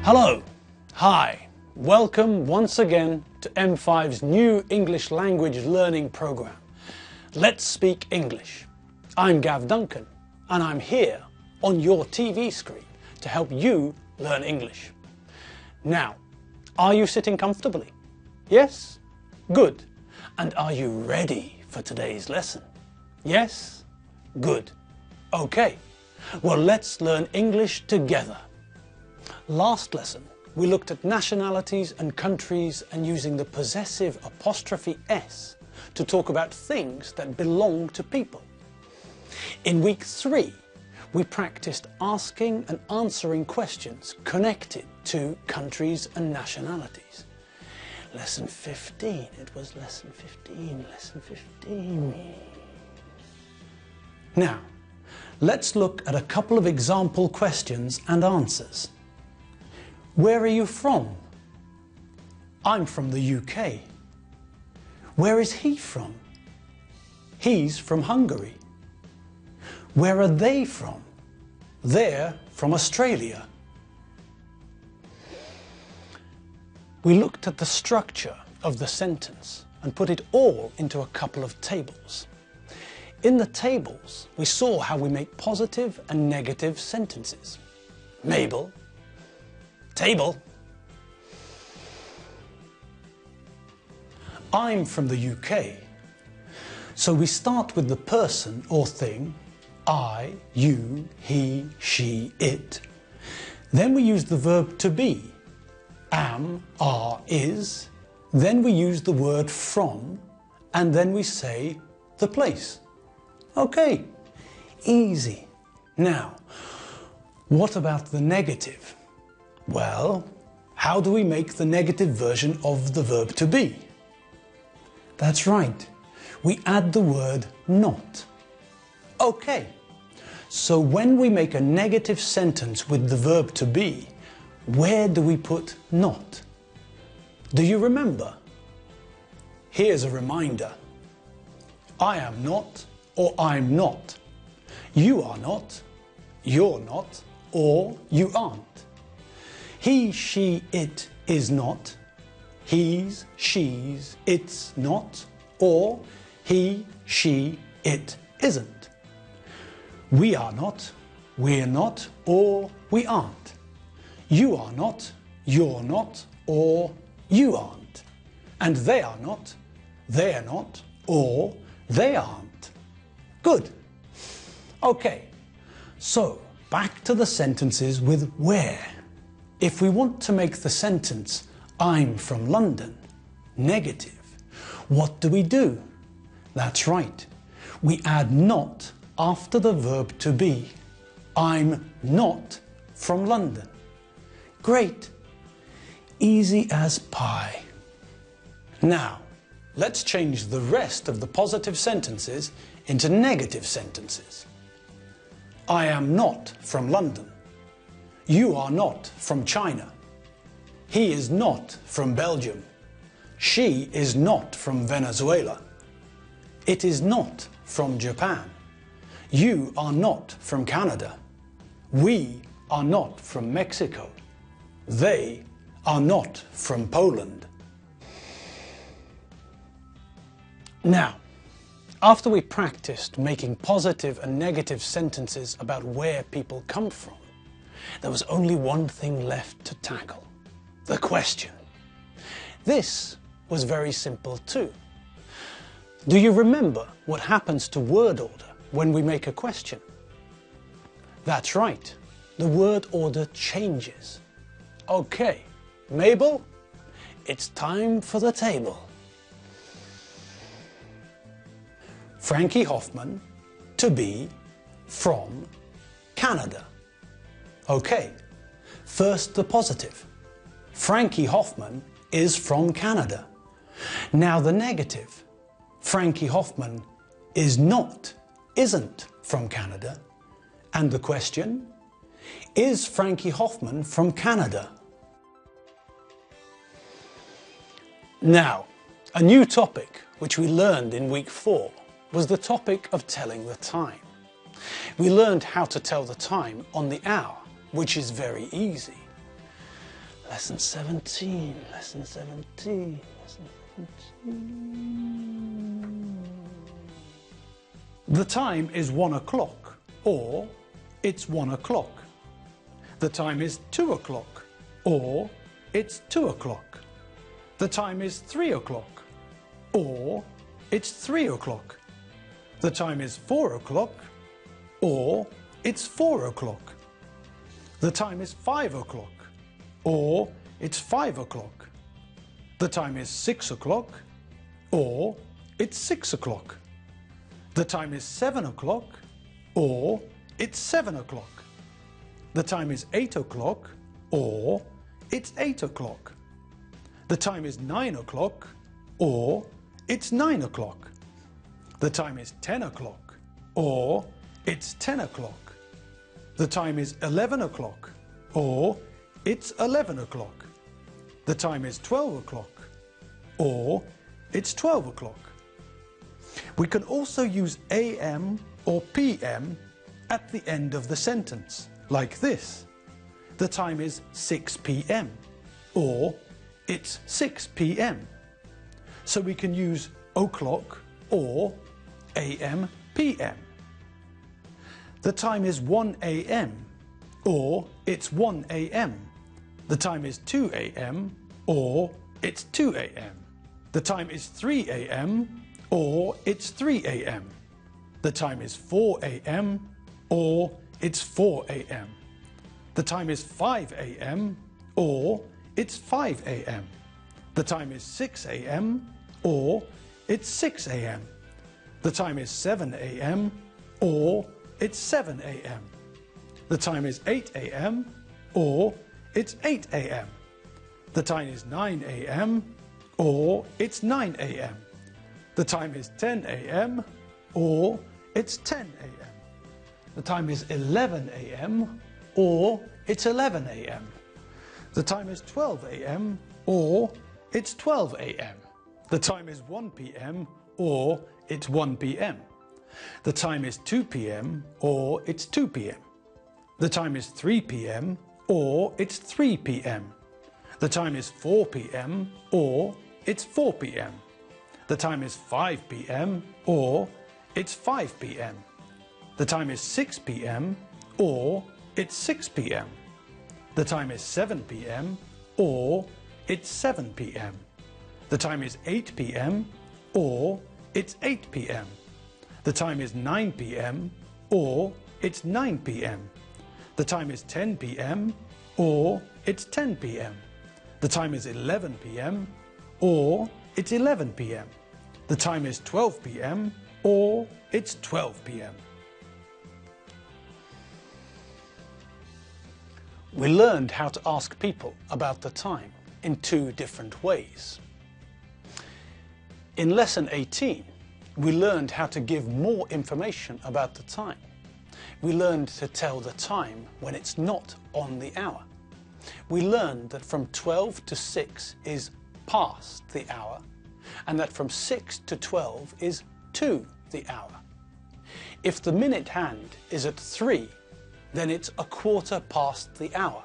Hello, hi, welcome once again to M5's new English language learning program. Let's speak English. I'm Gav Duncan and I'm here on your TV screen to help you learn English. Now, are you sitting comfortably? Yes? Good. And are you ready for today's lesson? Yes? Good. Okay. Well, let's learn English together. Last lesson, we looked at nationalities and countries and using the possessive apostrophe S to talk about things that belong to people. In week 3, we practiced asking and answering questions connected to countries and nationalities. Lesson 15, it was lesson 15. Now, let's look at a couple of example questions and answers. Where are you from? I'm from the UK. Where is he from? He's from Hungary. Where are they from? They're from Australia. We looked at the structure of the sentence and put it all into a couple of tables. In the tables, we saw how we make positive and negative sentences. Mabel. Table. I'm from the UK. So we start with the person or thing, I, you, he, she, it. Then we use the verb to be, am, are, is. Then we use the word from, and then we say the place. Okay, easy. Now, what about the negative? Well, how do we make the negative version of the verb to be? That's right, we add the word not. Okay, so when we make a negative sentence with the verb to be, where do we put not? Do you remember? Here's a reminder. I am not or I'm not. You are not, you're not, or you aren't. He, she, it is not. He's, she's, it's not. Or he, she, it isn't. We are not, we're not, or we aren't. You are not, you're not, or you aren't. And they are not, they're not, or they aren't. Good. Okay, so back to the sentences with where. If we want to make the sentence, I'm from London, negative, what do? That's right, we add not after the verb to be. I'm not from London. Great, easy as pie. Now, let's change the rest of the positive sentences into negative sentences. I am not from London. You are not from China. He is not from Belgium. She is not from Venezuela. It is not from Japan. You are not from Canada. We are not from Mexico. They are not from Poland. Now, after we practiced making positive and negative sentences about where people come from, there was only one thing left to tackle, the question. This was very simple too. Do you remember what happens to word order when we make a question? That's right, the word order changes. Okay, Mabel, it's time for the table. Frankie Hoffman, to be, from, Canada. Okay, first the positive. Frankie Hoffman is from Canada. Now the negative. Frankie Hoffman is not, isn't from Canada. And the question? Is Frankie Hoffman from Canada? Now, a new topic which we learned in week 4 was the topic of telling the time. We learned how to tell the time on the hour, which is very easy. Lesson 17, lesson 17, lesson 17. The time is 1 o'clock, or it's 1 o'clock. The time is 2 o'clock, or it's 2 o'clock. The time is 3 o'clock, or it's 3 o'clock. The time is 4 o'clock, or it's 4 o'clock. The time is 5 o'clock, or it's 5 o'clock. The time is 6 o'clock, or it's 6 o'clock. The time is 7 o'clock, or it's 7 o'clock. The time is 8 o'clock, or it's 8 o'clock. The time is 9 o'clock, or it's 9 o'clock. The time is 10 o'clock, or it's 10 o'clock. The time is 11 o'clock, or it's 11 o'clock. The time is 12 o'clock, or it's 12 o'clock. We can also use AM or PM at the end of the sentence, like this. The time is 6 p.m. or it's 6 p.m. So we can use o'clock or AM, PM. The time is 1 a.m. or it's 1 a.m. The time is 2 a.m. or it's 2 a.m. The time is 3 a.m. or it's 3 a.m. The time is 4 a.m. or it's 4 a.m. The time is 5 a.m. or it's 5 a.m. The time is 6 a.m. or it's 6 a.m. The time is 7 a.m. or it's 7 a.m. The time is 8 a.m. or it's 8 a.m. The time is 9 a.m. or it's 9 a.m. The time is 10 a.m. or it's 10 a.m. The time is 11 a.m. or it's 11 a.m. The time is 12 a.m. or it's 12 a.m. The time is 1 p.m. or it's 1 p.m. The time is 2 p.m. or it's 2 p.m. The time is 3 p.m. or it's 3 p.m. The time is 4 p.m. or it's 4 p.m. The time is 5 p.m. or it's 5 p.m. The time is 6 p.m. or it's 6 p.m. The time is 7 p.m. or it's 7 p.m. The time is 8 p.m. or it's 8 p.m. The time is 9 p.m. or it's 9 p.m. The time is 10 p.m. or it's 10 p.m. The time is 11 p.m. or it's 11 p.m. The time is 12 p.m. or it's 12 p.m. We learned how to ask people about the time in 2 different ways. In lesson 18, we learned how to give more information about the time. We learned to tell the time when it's not on the hour. We learned that from 12 to 6 is past the hour, and that from 6 to 12 is to the hour. If the minute hand is at 3, then it's a quarter past the hour.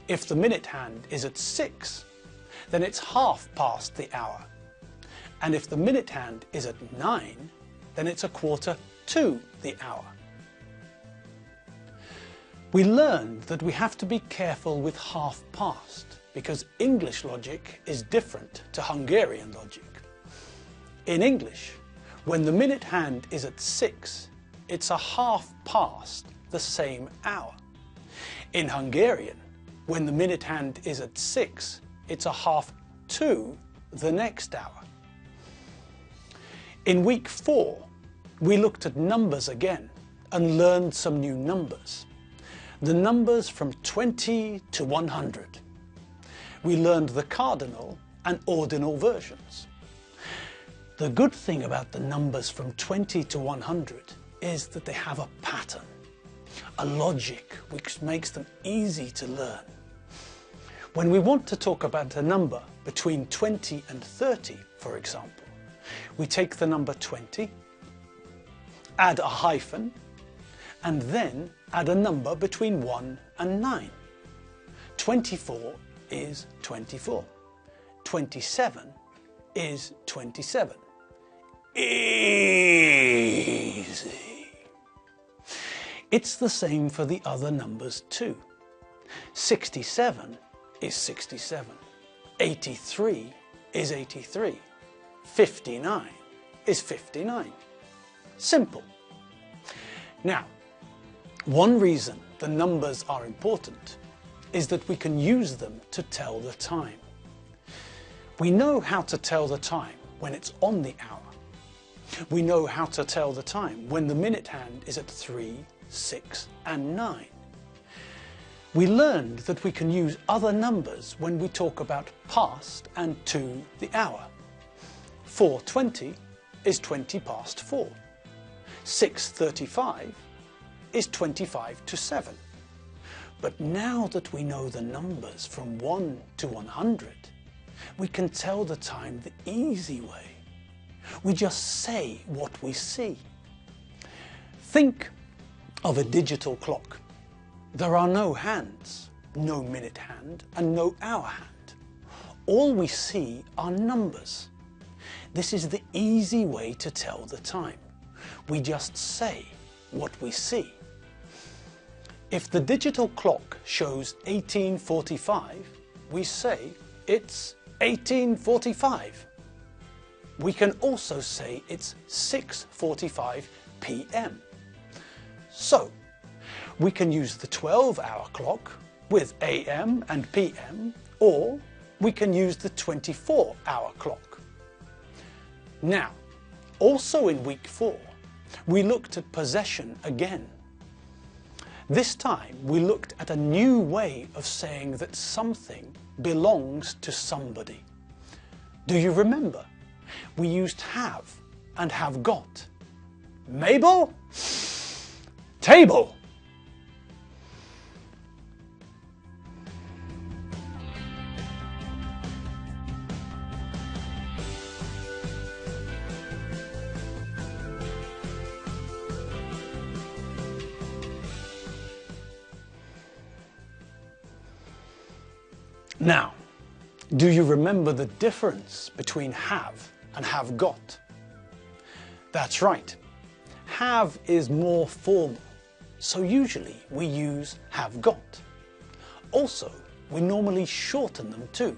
If the minute hand is at 6, then it's half past the hour. And if the minute hand is at 9, then it's a quarter to the hour. We learned that we have to be careful with half past because English logic is different to Hungarian logic. In English, when the minute hand is at 6, it's a half past the same hour. In Hungarian, when the minute hand is at 6, it's a half to the next hour. In week 4, we looked at numbers again and learned some new numbers. The numbers from 20 to 100. We learned the cardinal and ordinal versions. The good thing about the numbers from 20 to 100 is that they have a pattern, a logic which makes them easy to learn. When we want to talk about a number between 20 and 30, for example, we take the number 20, add a hyphen, and then add a number between 1 and 9. 24 is 24. 27 is 27. Easy. It's the same for the other numbers too. 67 is 67. 83 is 83. 59 is 59. Simple. Now, one reason the numbers are important is that we can use them to tell the time. We know how to tell the time when it's on the hour. We know how to tell the time when the minute hand is at 3, 6 and 9. We learned that we can use other numbers when we talk about past and to the hour. 4:20 is 20 past 4. 6:35 is 25 to 7. But now that we know the numbers from 1 to 100, we can tell the time the easy way. We just say what we see. Think of a digital clock. There are no hands, no minute hand and no hour hand. All we see are numbers. This is the easy way to tell the time. We just say what we see. If the digital clock shows 18:45, we say it's 18:45. We can also say it's 6:45 p.m. So, we can use the 12-hour clock with AM and PM, or we can use the 24-hour clock. Now, also in week 4, we looked at possession again. This time we looked at a new way of saying that something belongs to somebody. Do you remember? We used have and have got. Mabel? Table. Now, do you remember the difference between have and have got? That's right. Have is more formal, so usually we use have got. Also, we normally shorten them too,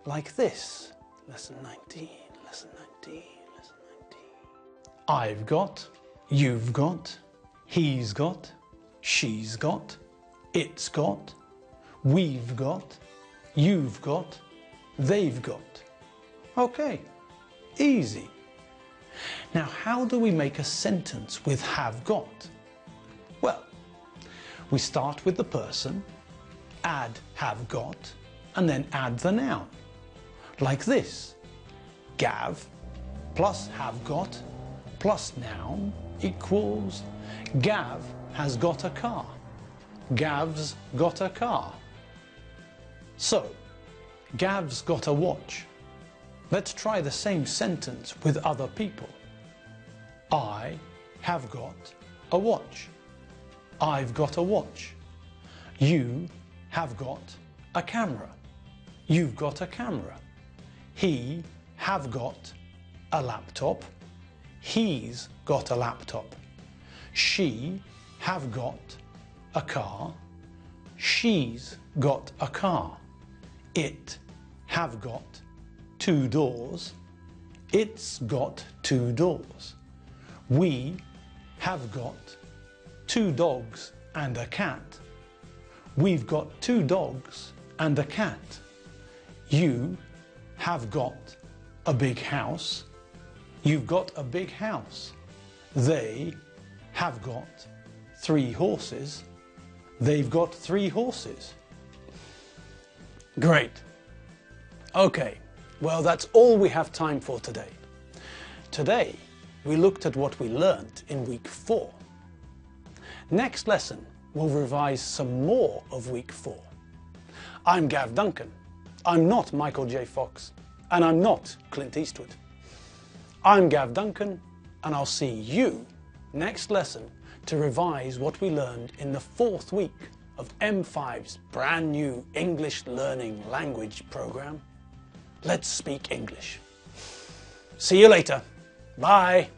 like this. Lesson 19, lesson 19, lesson 19. I've got, you've got, he's got, she's got, it's got, we've got, you've got, they've got. Okay, easy. Now, how do we make a sentence with have got? Well, we start with the person, add have got, and then add the noun. Like this. Gav plus have got plus noun equals Gav has got a car. Gav's got a car. So, Gav's got a watch. Let's try the same sentence with other people. I have got a watch. I've got a watch. You have got a camera. You've got a camera. He have got a laptop. He's got a laptop. She have got a car. She's got a car. It have got 2 doors. It's got 2 doors. We have got 2 dogs and a cat. We've got 2 dogs and a cat. You have got a big house. You've got a big house. They have got 3 horses. They've got 3 horses. Great. Okay, well, that's all we have time for today. Today, we looked at what we learned in week 4. Next lesson, we'll revise some more of week 4. I'm Gav Duncan. I'm not Michael J. Fox, and I'm not Clint Eastwood. I'm Gav Duncan, and I'll see you next lesson to revise what we learned in the 4th week of M5's brand new English learning language program. Let's speak English. See you later. Bye.